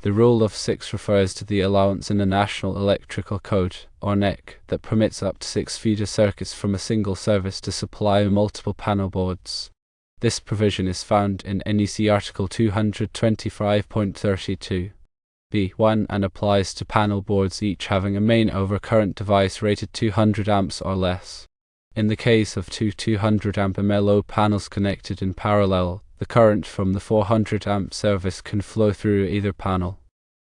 The Rule of 6 refers to the allowance in the National Electrical Code, or NEC, that permits up to 6 feeder circuits from a single service to supply multiple panel boards. This provision is found in NEC Article 225.32 B1 and applies to panel boards each having a main overcurrent device rated 200 amps or less. In the case of two 200 amp MLO panels connected in parallel, the current from the 400 amp service can flow through either panel.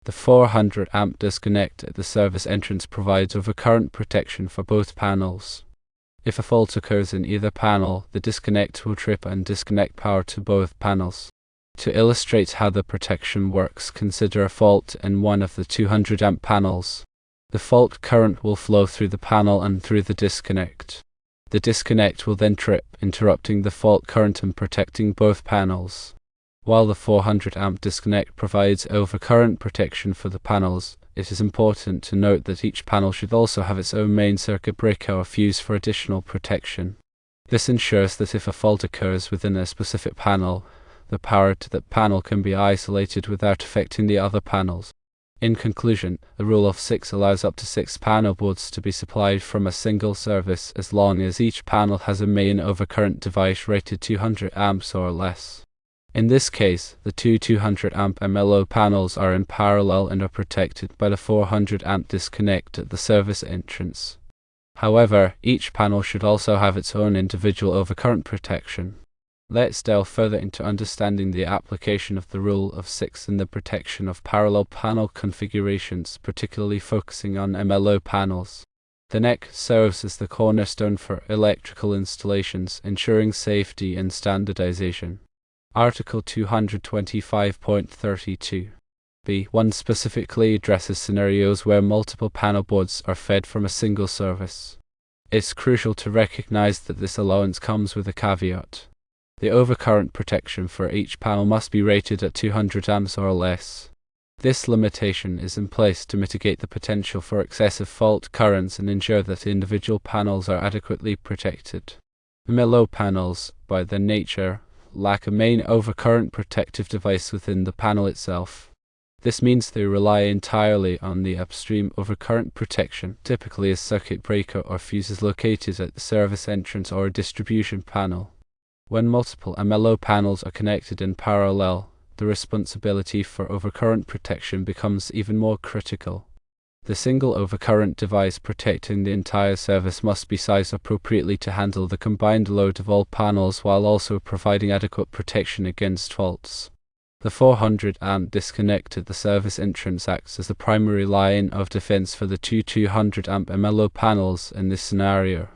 The 400 amp disconnect at the service entrance provides overcurrent protection for both panels. If a fault occurs in either panel, the disconnect will trip and disconnect power to both panels. To illustrate how the protection works, consider a fault in one of the 200 amp panels. The fault current will flow through the panel and through the disconnect. The disconnect will then trip, interrupting the fault current and protecting both panels. While the 400 amp disconnect provides overcurrent protection for the panels, it is important to note that each panel should also have its own main circuit breaker or fuse for additional protection. This ensures that if a fault occurs within a specific panel, the power to that panel can be isolated without affecting the other panels. In conclusion, the Rule of 6 allows up to 6 panel boards to be supplied from a single service as long as each panel has a main overcurrent device rated 200 amps or less. In this case, the two 200 amp MLO panels are in parallel and are protected by the 400 amp disconnect at the service entrance. However, each panel should also have its own individual overcurrent protection. Let's delve further into understanding the application of the Rule of 6 in the protection of parallel panel configurations, particularly focusing on MLO panels. The NEC serves as the cornerstone for electrical installations, ensuring safety and standardization. Article 225.32 B1 specifically addresses scenarios where multiple panel boards are fed from a single service. It's crucial to recognize that this allowance comes with a caveat. The overcurrent protection for each panel must be rated at 200 amps or less. This limitation is in place to mitigate the potential for excessive fault currents and ensure that individual panels are adequately protected. MLO panels, by their nature, lack a main overcurrent protective device within the panel itself. This means they rely entirely on the upstream overcurrent protection, typically a circuit breaker or fuses located at the service entrance or a distribution panel. When multiple MLO panels are connected in parallel, the responsibility for overcurrent protection becomes even more critical. The single overcurrent device protecting the entire service must be sized appropriately to handle the combined load of all panels while also providing adequate protection against faults. The 400 amp disconnect at the service entrance acts as the primary line of defense for the two 200 amp MLO panels in this scenario.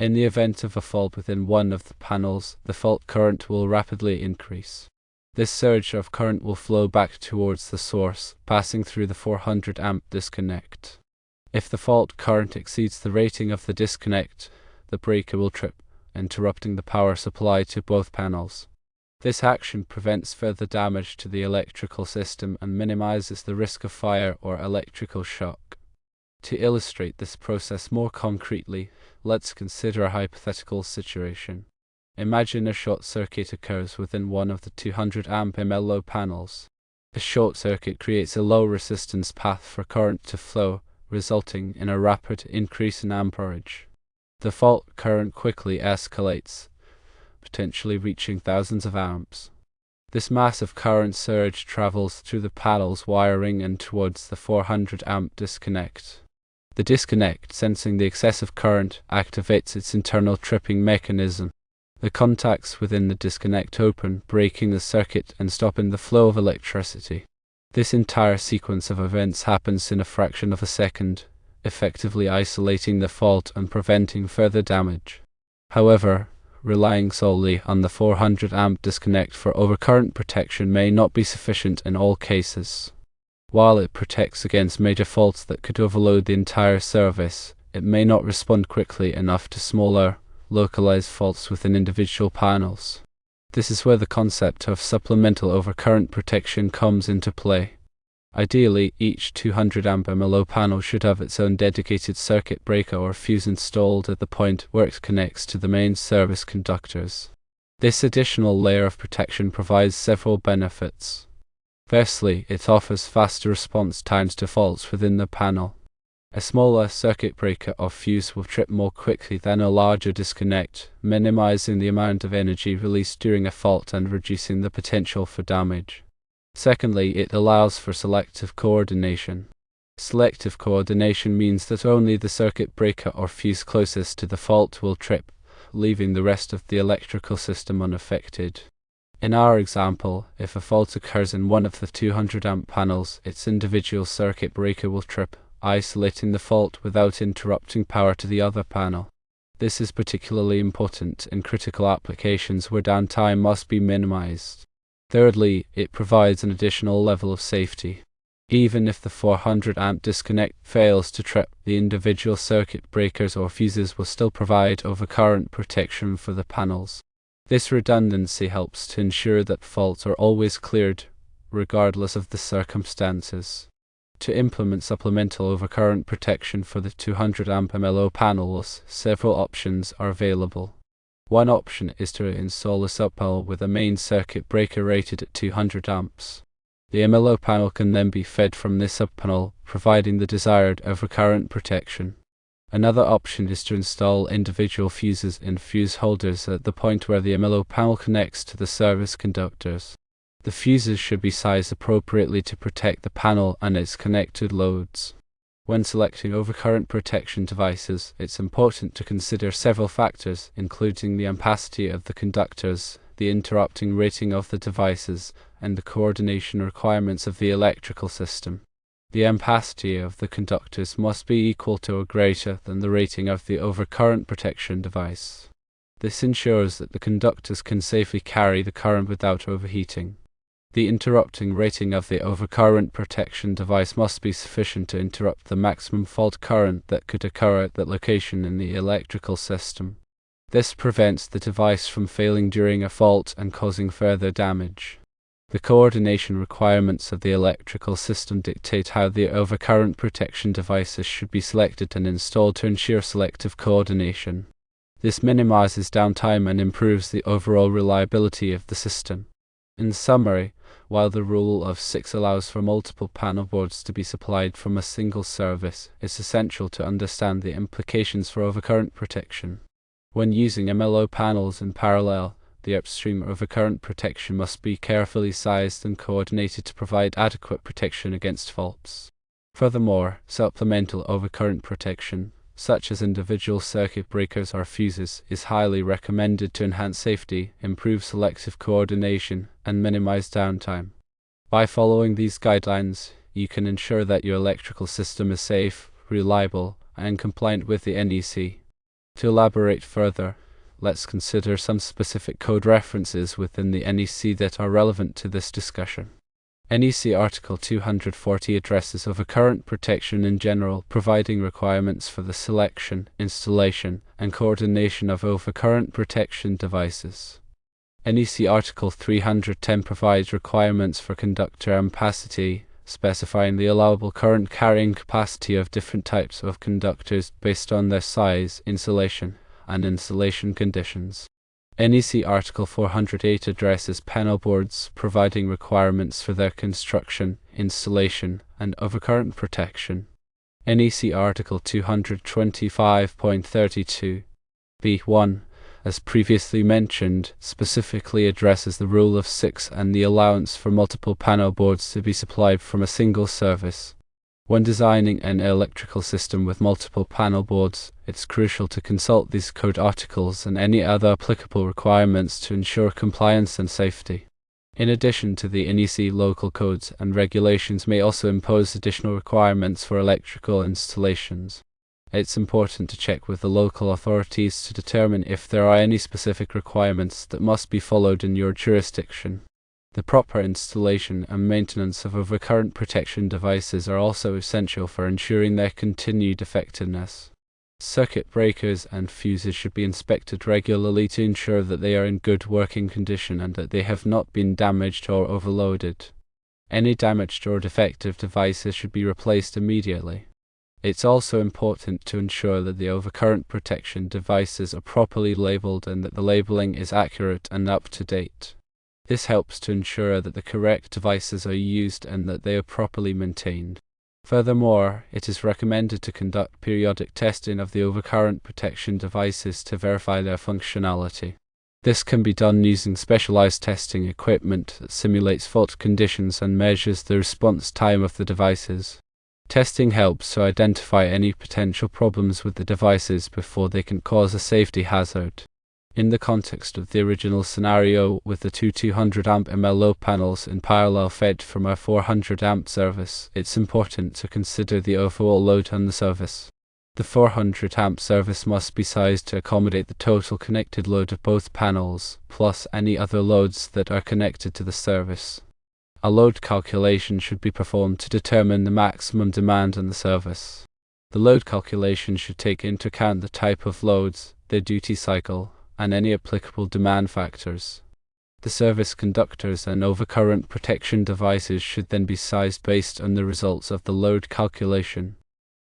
In the event of a fault within one of the panels, the fault current will rapidly increase. This surge of current will flow back towards the source, passing through the 400 amp disconnect. If the fault current exceeds the rating of the disconnect, the breaker will trip, interrupting the power supply to both panels. This action prevents further damage to the electrical system and minimizes the risk of fire or electrical shock. To illustrate this process more concretely, let's consider a hypothetical situation. Imagine a short circuit occurs within one of the 200 amp MLO panels. The short circuit creates a low resistance path for current to flow, resulting in a rapid increase in amperage. The fault current quickly escalates, potentially reaching thousands of amps. This massive current surge travels through the panel's wiring and towards the 400 amp disconnect. The disconnect, sensing the excessive current, activates its internal tripping mechanism. The contacts within the disconnect open, breaking the circuit and stopping the flow of electricity. This entire sequence of events happens in a fraction of a second, effectively isolating the fault and preventing further damage. However, relying solely on the 400 amp disconnect for overcurrent protection may not be sufficient in all cases. While it protects against major faults that could overload the entire service, it may not respond quickly enough to smaller, localized faults within individual panels. This is where the concept of supplemental overcurrent protection comes into play. Ideally, each 200 amp MLO panel should have its own dedicated circuit breaker or fuse installed at the point where it connects to the main service conductors. This additional layer of protection provides several benefits. Firstly, it offers faster response times to faults within the panel. A smaller circuit breaker or fuse will trip more quickly than a larger disconnect, minimizing the amount of energy released during a fault and reducing the potential for damage. Secondly, it allows for selective coordination. Selective coordination means that only the circuit breaker or fuse closest to the fault will trip, leaving the rest of the electrical system unaffected. In our example, if a fault occurs in one of the 200 amp panels, its individual circuit breaker will trip, isolating the fault without interrupting power to the other panel. This is particularly important in critical applications where downtime must be minimized. Thirdly, it provides an additional level of safety. Even if the 400 amp disconnect fails to trip, the individual circuit breakers or fuses will still provide overcurrent protection for the panels. This redundancy helps to ensure that faults are always cleared, regardless of the circumstances. To implement supplemental overcurrent protection for the 200 amp MLO panels, several options are available. One option is to install a subpanel with a main circuit breaker rated at 200 amps. The MLO panel can then be fed from this subpanel, providing the desired overcurrent protection. Another option is to install individual fuses in fuse holders at the point where the MLO panel connects to the service conductors. The fuses should be sized appropriately to protect the panel and its connected loads. When selecting overcurrent protection devices, it's important to consider several factors, including the ampacity of the conductors, the interrupting rating of the devices, and the coordination requirements of the electrical system. The ampacity of the conductors must be equal to or greater than the rating of the overcurrent protection device. This ensures that the conductors can safely carry the current without overheating. The interrupting rating of the overcurrent protection device must be sufficient to interrupt the maximum fault current that could occur at that location in the electrical system. This prevents the device from failing during a fault and causing further damage. The coordination requirements of the electrical system dictate how the overcurrent protection devices should be selected and installed to ensure selective coordination. This minimizes downtime and improves the overall reliability of the system. In summary, while the rule of 6 allows for multiple panel boards to be supplied from a single service, it's essential to understand the implications for overcurrent protection. When using MLO panels in parallel, the upstream overcurrent protection must be carefully sized and coordinated to provide adequate protection against faults. Furthermore, supplemental overcurrent protection, such as individual circuit breakers or fuses, is highly recommended to enhance safety, improve selective coordination, and minimize downtime. By following these guidelines, you can ensure that your electrical system is safe, reliable, and compliant with the NEC. To elaborate further, let's consider some specific code references within the NEC that are relevant to this discussion. NEC Article 240 addresses overcurrent protection in general, providing requirements for the selection, installation, and coordination of overcurrent protection devices. NEC Article 310 provides requirements for conductor ampacity, specifying the allowable current carrying capacity of different types of conductors based on their size, insulation, and installation conditions. NEC Article 408 addresses panel boards, providing requirements for their construction, installation, and overcurrent protection. NEC Article 225.32 B1, as previously mentioned, specifically addresses the rule of 6 and the allowance for multiple panel boards to be supplied from a single service. When designing an electrical system with multiple panel boards, it's crucial to consult these code articles and any other applicable requirements to ensure compliance and safety. In addition to the NEC local codes and regulations may also impose additional requirements for electrical installations. It's important to check with the local authorities to determine if there are any specific requirements that must be followed in your jurisdiction. The proper installation and maintenance of overcurrent protection devices are also essential for ensuring their continued effectiveness. Circuit breakers and fuses should be inspected regularly to ensure that they are in good working condition and that they have not been damaged or overloaded. Any damaged or defective devices should be replaced immediately. It's also important to ensure that the overcurrent protection devices are properly labeled and that the labeling is accurate and up to date. This helps to ensure that the correct devices are used and that they are properly maintained. Furthermore, it is recommended to conduct periodic testing of the overcurrent protection devices to verify their functionality. This can be done using specialized testing equipment that simulates fault conditions and measures the response time of the devices. Testing helps to identify any potential problems with the devices before they can cause a safety hazard. In the context of the original scenario with the two 200 amp MLO panels in parallel fed from our 400 amp service, it's important to consider the overall load on the service. The 400 amp service must be sized to accommodate the total connected load of both panels, plus any other loads that are connected to the service. A load calculation should be performed to determine the maximum demand on the service. The load calculation should take into account the type of loads, their duty cycle, and any applicable demand factors. The service conductors and overcurrent protection devices should then be sized based on the results of the load calculation.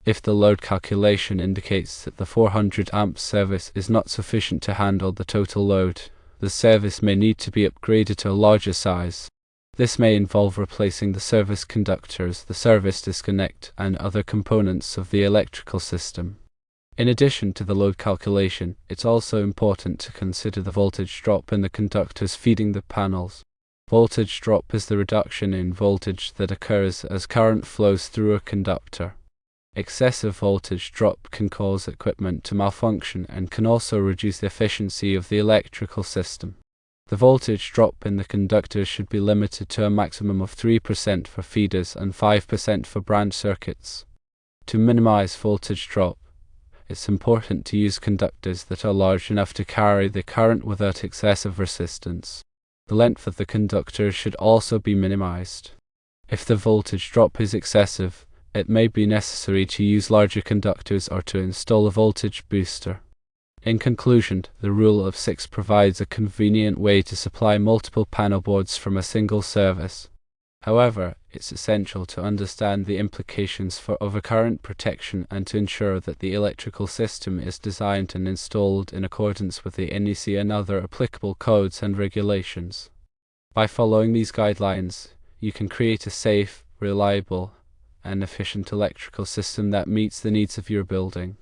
If the load calculation indicates that the 400 amp service is not sufficient to handle the total load, the service may need to be upgraded to a larger size. This may involve replacing the service conductors, the service disconnect, and other components of the electrical system. In addition to the load calculation, it's also important to consider the voltage drop in the conductors feeding the panels. Voltage drop is the reduction in voltage that occurs as current flows through a conductor. Excessive voltage drop can cause equipment to malfunction and can also reduce the efficiency of the electrical system. The voltage drop in the conductors should be limited to a maximum of 3% for feeders and 5% for branch circuits. To minimize voltage drop, it's important to use conductors that are large enough to carry the current without excessive resistance. The length of the conductor should also be minimized. If the voltage drop is excessive, it may be necessary to use larger conductors or to install a voltage booster. In conclusion, the rule of 6 provides a convenient way to supply multiple panel boards from a single service. However, it's essential to understand the implications for overcurrent protection and to ensure that the electrical system is designed and installed in accordance with the NEC and other applicable codes and regulations. By following these guidelines, you can create a safe, reliable, and efficient electrical system that meets the needs of your building.